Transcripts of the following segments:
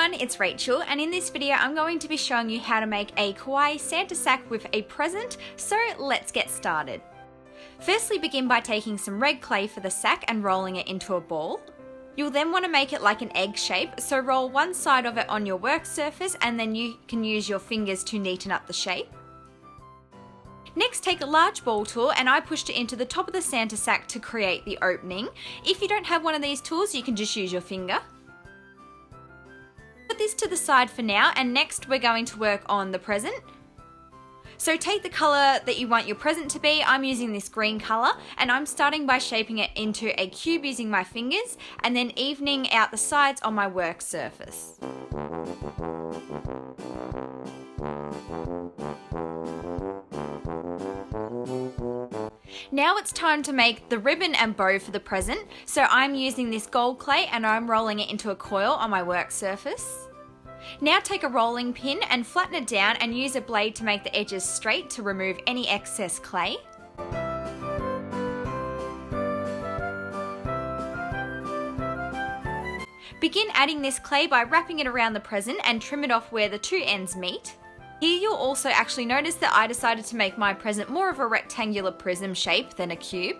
everyone, it's Rachel, and in this video I'm going to be showing you how to make a kawaii Santa sack with a present, so let's get started. Firstly, begin by taking some red clay for the sack and rolling it into a ball. You'll then want to make it like an egg shape, so roll one side of it on your work surface and then you can use your fingers to neaten up the shape. Next, take a large ball tool, and I pushed it into the top of the Santa sack to create the opening. If you don't have one of these tools, you can just use your finger. Put this to the side for now, and next we're going to work on the present. So take the colour that you want your present to be. I'm using this green colour, and I'm starting by shaping it into a cube using my fingers and then evening out the sides on my work surface. Now it's time to make the ribbon and bow for the present, so I'm using this gold clay and I'm rolling it into a coil on my work surface. Now take a rolling pin and flatten it down and use a blade to make the edges straight to remove any excess clay. Begin adding this clay by wrapping it around the present and trim it off where the two ends meet. Here you'll also actually notice that I decided to make my present more of a rectangular prism shape than a cube.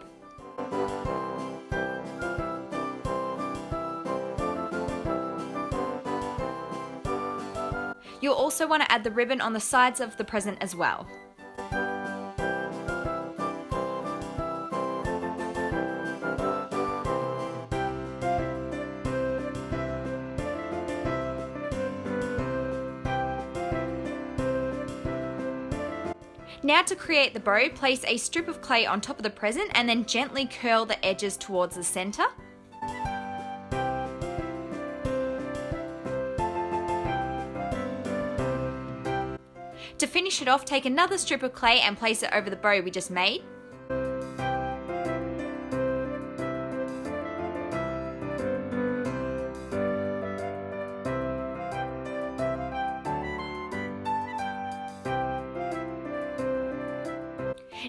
You'll also want to add the ribbon on the sides of the present as well. Now to create the bow, place a strip of clay on top of the present and then gently curl the edges towards the centre. To finish it off, take another strip of clay and place it over the bow we just made.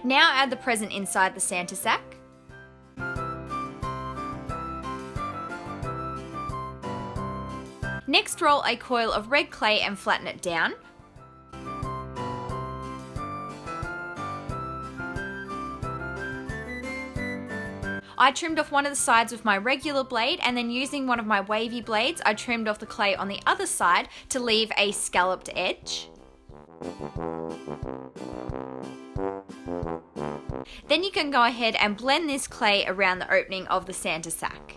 Now add the present inside the Santa sack. Next, roll a coil of red clay and flatten it down. I trimmed off one of the sides with my regular blade, and then using one of my wavy blades, I trimmed off the clay on the other side to leave a scalloped edge. Then you can go ahead and blend this clay around the opening of the Santa sack.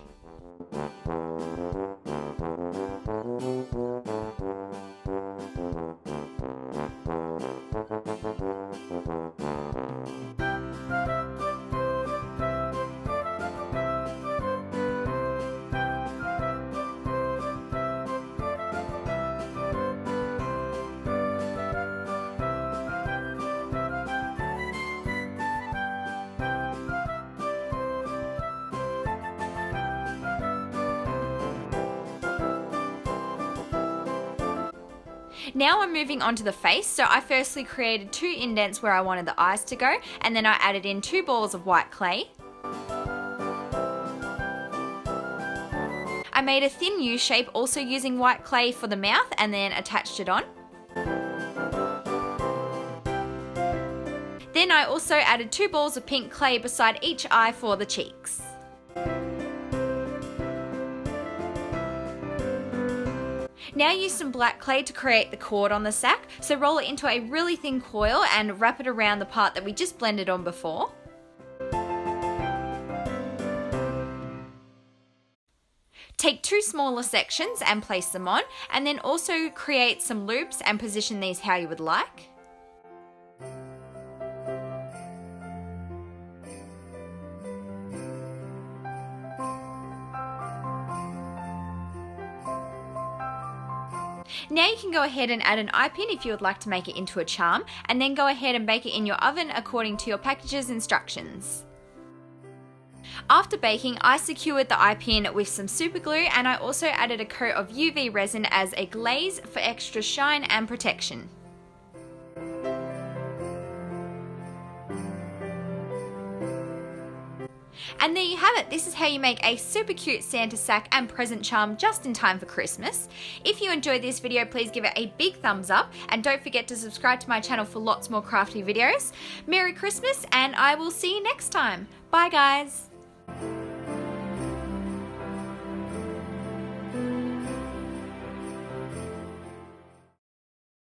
Now I'm moving on to the face, so I firstly created two indents where I wanted the eyes to go, and then I added in two balls of white clay. I made a thin U shape also using white clay for the mouth and then attached it on. Then I also added two balls of pink clay beside each eye for the cheeks. Now use some black clay to create the cord on the sack, so roll it into a really thin coil and wrap it around the part that we just blended on before. Take two smaller sections and place them on, and then also create some loops and position these how you would like. Now you can go ahead and add an eye pin if you would like to make it into a charm, and then go ahead and bake it in your oven according to your package's instructions. After baking, I secured the eye pin with some super glue, and I also added a coat of UV resin as a glaze for extra shine and protection. And there you have it. This is how you make a super cute Santa sack and present charm just in time for Christmas. If you enjoyed this video, please give it a big thumbs up and don't forget to subscribe to my channel for lots more crafty videos. Merry Christmas and I will see you next time. Bye guys!